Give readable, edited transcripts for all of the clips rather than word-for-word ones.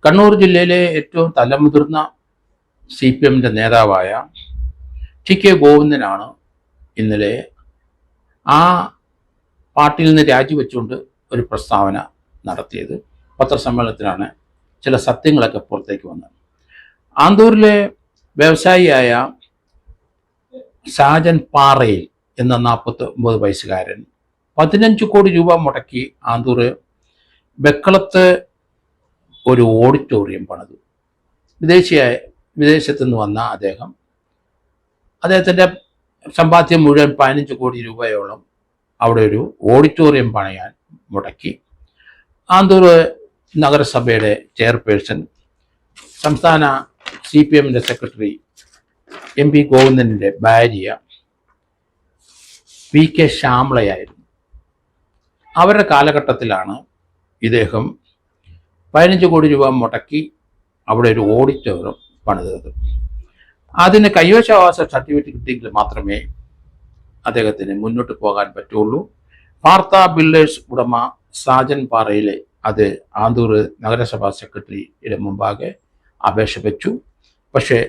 കണ്ണൂർ ജില്ലയിലെ ഏറ്റവും തലമുതിർന്ന CPM-ന്റെ നേതാവായ TK ഗോവിന്ദനാണ് ഇന്നലെ ആ പാർട്ടിയിൽ നിന്ന് രാജിവെച്ചുകൊണ്ട് ഒരു പ്രസ്താവന നടത്തിയത്. പത്രസമ്മേളനത്തിലാണ് ചില സത്യങ്ങളൊക്കെ പുറത്തേക്ക് വന്നത്. ആന്തൂരിലെ വ്യവസായിയായ ഷാജൻ പാറയിൽ എന്ന 49 വയസ്സുകാരൻ 15 കോടി രൂപ മുടക്കി ആന്തൂർ ബെക്കളത്ത് ഒരു ഓഡിറ്റോറിയം പണിതു. വിദേശത്തു നിന്ന് വന്ന അദ്ദേഹത്തിൻ്റെ സമ്പാദ്യം മുഴുവൻ 15 കോടി രൂപയോളം അവിടെ ഒരു ഓഡിറ്റോറിയം പണിയാൻ മുടക്കി. ആന്തൂർ നഗരസഭയുടെ ചെയർപേഴ്സൺ, സംസ്ഥാന CPM-ന്റെ സെക്രട്ടറി MP ഗോവിന്ദൻ്റെ ഭാര്യ PK ശ്യാമളയായിരുന്നു. അവരുടെ കാലഘട്ടത്തിലാണ് ഇദ്ദേഹം 15 കോടി രൂപ മുടക്കി അവിടെ ഒരു ഓഡിറ്റോറിയം പണിതത്. അതിന് കൈവശാവകാശ സർട്ടിഫിക്കറ്റ് കിട്ടിയെങ്കിൽ മാത്രമേ അദ്ദേഹത്തിന് മുന്നോട്ട് പോകാൻ പറ്റുള്ളൂ. വാർത്ത ബിൽഡേഴ്സ് ഉടമ ഷാജൻ പാറയിലെ അത് ആന്തൂർ നഗരസഭാ സെക്രട്ടറിയുടെ മുമ്പാകെ അപേക്ഷ വെച്ചു. പക്ഷേ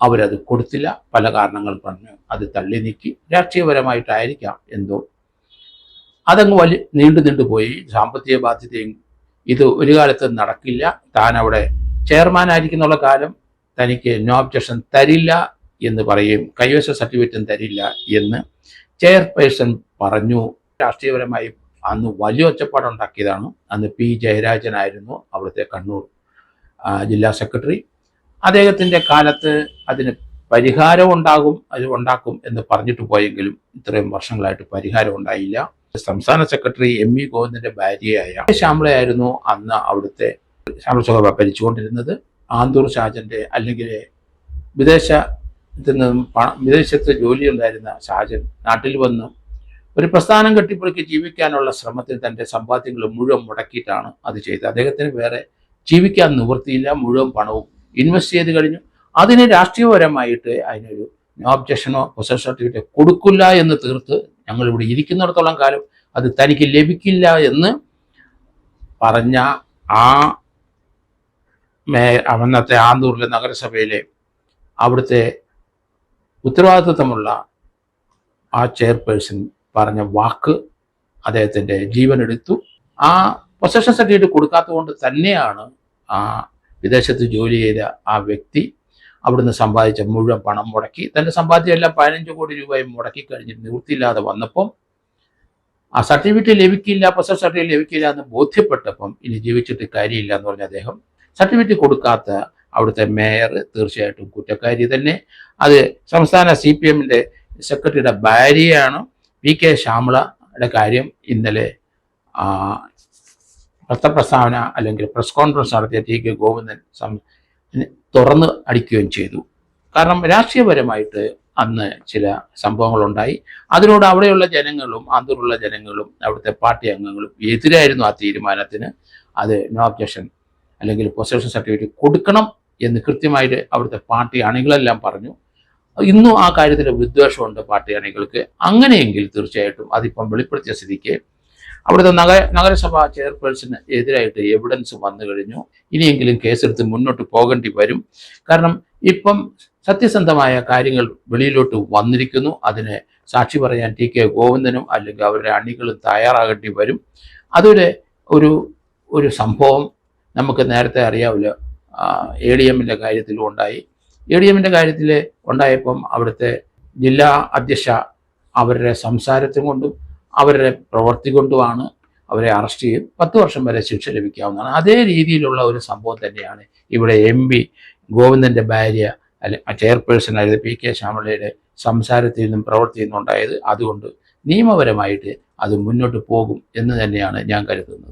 അവരത് കൊടുത്തില്ല. പല കാരണങ്ങൾ പറഞ്ഞ് അത് തള്ളി നീക്കി. രാഷ്ട്രീയപരമായിട്ടായിരിക്കാം എന്തോ അതങ്ങ് നീണ്ടുപോയി. സാമ്പത്തിക ബാധ്യതയും ഇത് ഒരു കാലത്ത് നടക്കില്ല. താൻ അവിടെ ചെയർമാനായിരിക്കുന്നുള്ള കാലം തനിക്ക് നോ ഒബ്ജക്ഷൻ തരില്ല എന്ന് പറയും, കൈവശ സർട്ടിഫിക്കറ്റും തരില്ല എന്ന് ചെയർപേഴ്സൺ പറഞ്ഞു. രാഷ്ട്രീയപരമായി അന്ന് വലിയ ഒച്ചപ്പാടുണ്ടാക്കിയതാണ്. അന്ന് P ജയരാജനായിരുന്നു അവിടുത്തെ കണ്ണൂർ ജില്ലാ സെക്രട്ടറി. അദ്ദേഹത്തിൻ്റെ കാലത്ത് അതിന് പരിഹാരം ഉണ്ടാക്കും എന്ന് പറഞ്ഞിട്ട് പോയെങ്കിലും ഇത്രയും വർഷങ്ങളായിട്ട് പരിഹാരം ഉണ്ടായില്ല. സംസ്ഥാന സെക്രട്ടറി MP ഗോവിന്ദൻ്റെ ഭാര്യയായ ശ്യാമളയായിരുന്നു അന്ന് അവിടുത്തെ ശ്യാമള ഭരിച്ചുകൊണ്ടിരുന്നത്. ആന്തൂർ ഷാജൻ്റെ അല്ലെങ്കിൽ വിദേശത്ത് ജോലി ഉണ്ടായിരുന്ന ഷാജൻ നാട്ടിൽ വന്ന് ഒരു പ്രസ്ഥാനം കെട്ടിപ്പടുക്കി ജീവിക്കാനുള്ള ശ്രമത്തിൽ തൻ്റെ സമ്പാദ്യങ്ങൾ മുഴുവൻ മുടക്കിയിട്ടാണ് അത് ചെയ്തത്. അദ്ദേഹത്തിന് വേറെ ജീവിക്കാൻ നിവൃത്തിയില്ല. മുഴുവൻ പണവും ഇൻവെസ്റ്റ് ചെയ്ത് കഴിഞ്ഞു. അതിന് രാഷ്ട്രീയപരമായിട്ട് അതിനൊരു നോ ഒബ്ജക്ഷനോ പൊസഷൻ സർട്ടിഫിക്കറ്റ് കൊടുക്കില്ല എന്ന് തീർത്ത് ഞങ്ങളിവിടെ ഇരിക്കുന്നിടത്തോളം കാലം അത് തനിക്ക് ലഭിക്കില്ല എന്ന് പറഞ്ഞ അന്നത്തെ ആന്തൂരിലെ നഗരസഭയിലെ അവിടുത്തെ ഉത്തരവാദിത്വമുള്ള ആ ചെയർപേഴ്സൺ പറഞ്ഞ വാക്ക് അദ്ദേഹത്തിൻ്റെ ജീവനെടുത്തു. ആ പൊസഷൻ സർട്ടിഫിക്കറ്റ് കൊടുക്കാത്തതുകൊണ്ട് തന്നെയാണ് ആ വിദേശത്ത് ജോലി ചെയ്ത ആ വ്യക്തി അവിടുന്ന് സമ്പാദിച്ച മുഴുവൻ പണം മുടക്കി. തൻ്റെ സമ്പാദ്യം എല്ലാം 15 കോടി രൂപയും മുടക്കി കഴിഞ്ഞിട്ട് നിവൃത്തിയില്ലാതെ വന്നപ്പം ആ സർട്ടിഫിക്കറ്റ് ലഭിക്കില്ല, പൊസഷൻ സർട്ടിഫിക്കറ്റ് ലഭിക്കില്ല എന്ന് ബോധ്യപ്പെട്ടപ്പം ഇനി ജീവിച്ചിട്ട് കാര്യമില്ല എന്ന് പറഞ്ഞ അദ്ദേഹം സർട്ടിഫിക്കറ്റ് കൊടുക്കാത്ത അവിടുത്തെ മേയർ തീർച്ചയായിട്ടും കുറ്റക്കാരി തന്നെ. അത് സംസ്ഥാന CPM-ന്റെ സെക്രട്ടറിയുടെ ഭാര്യയാണ്. PK ശ്യാമളയുടെ കാര്യം ഇന്നലെ പത്രപ്രസ്താവന അല്ലെങ്കിൽ പ്രസ് കോൺഫറൻസ് നടത്തിയ TK ഗോവിന്ദൻ തുറന്ന് അടിക്കുകയും ചെയ്തു. കാരണം രാഷ്ട്രീയപരമായിട്ട് അന്ന് ചില സംഭവങ്ങളുണ്ടായി. അതിനോട് അവിടെയുള്ള ജനങ്ങളും ആന്തൂരുള്ള ജനങ്ങളും അവിടുത്തെ പാർട്ടി അംഗങ്ങളും എതിരായിരുന്നു ആ തീരുമാനത്തിന്. അത് നോ ഒബ്ജക്ഷൻ അല്ലെങ്കിൽ പൊസഷൻ സർട്ടിഫിക്കറ്റ് കൊടുക്കണം എന്ന് കൃത്യമായിട്ട് അവിടുത്തെ പാർട്ടി അണികളെല്ലാം പറഞ്ഞു. ഇന്നും ആ കാര്യത്തിൽ വിദ്വേഷമുണ്ട് പാർട്ടി അണികൾക്ക്. അങ്ങനെയെങ്കിൽ തീർച്ചയായിട്ടും അതിപ്പം വെളിപ്പെടുത്തിയ സ്ഥിതിക്ക് അവിടുത്തെ നഗരസഭാ ചെയർപേഴ്സന് എതിരായിട്ട് എവിഡൻസ് വന്നു കഴിഞ്ഞു. ഇനിയെങ്കിലും കേസെടുത്ത് മുന്നോട്ട് പോകേണ്ടി വരും. കാരണം ഇപ്പം സത്യസന്ധമായ കാര്യങ്ങൾ വെളിയിലോട്ട് വന്നിരിക്കുന്നു. അതിന് സാക്ഷി പറയാൻ TK ഗോവിന്ദനും അല്ലെങ്കിൽ അവരുടെ അണികളും തയ്യാറാകേണ്ടി വരും. അതൊരു ഒരു സംഭവം നമുക്ക് നേരത്തെ അറിയാവില്ല. ADM-ന്റെ കാര്യത്തിലും ഉണ്ടായി. ADM-ന്റെ കാര്യത്തിൽ ഉണ്ടായപ്പം അവിടുത്തെ ജില്ലാ അധ്യക്ഷ അവരുടെ സംസാരത്തിൽ കൊണ്ടും അവരുടെ പ്രവൃത്തി കൊണ്ടുമാണ് അവരെ അറസ്റ്റ് ചെയ്യും. 10 വർഷം വരെ ശിക്ഷ ലഭിക്കാവുന്നതാണ്. അതേ രീതിയിലുള്ള ഒരു സംഭവം തന്നെയാണ് ഇവിടെ MP ഗോവിന്ദൻ്റെ ഭാര്യ ചെയർപേഴ്സൺ ആയത് PK ശ്യാമളയുടെ സംസാരത്തിൽ നിന്നും പ്രവൃത്തിയിൽ നിന്നും ഉണ്ടായത്. അതുകൊണ്ട് നിയമപരമായിട്ട് അത് മുന്നോട്ട് പോകും എന്ന് തന്നെയാണ് ഞാൻ കരുതുന്നത്.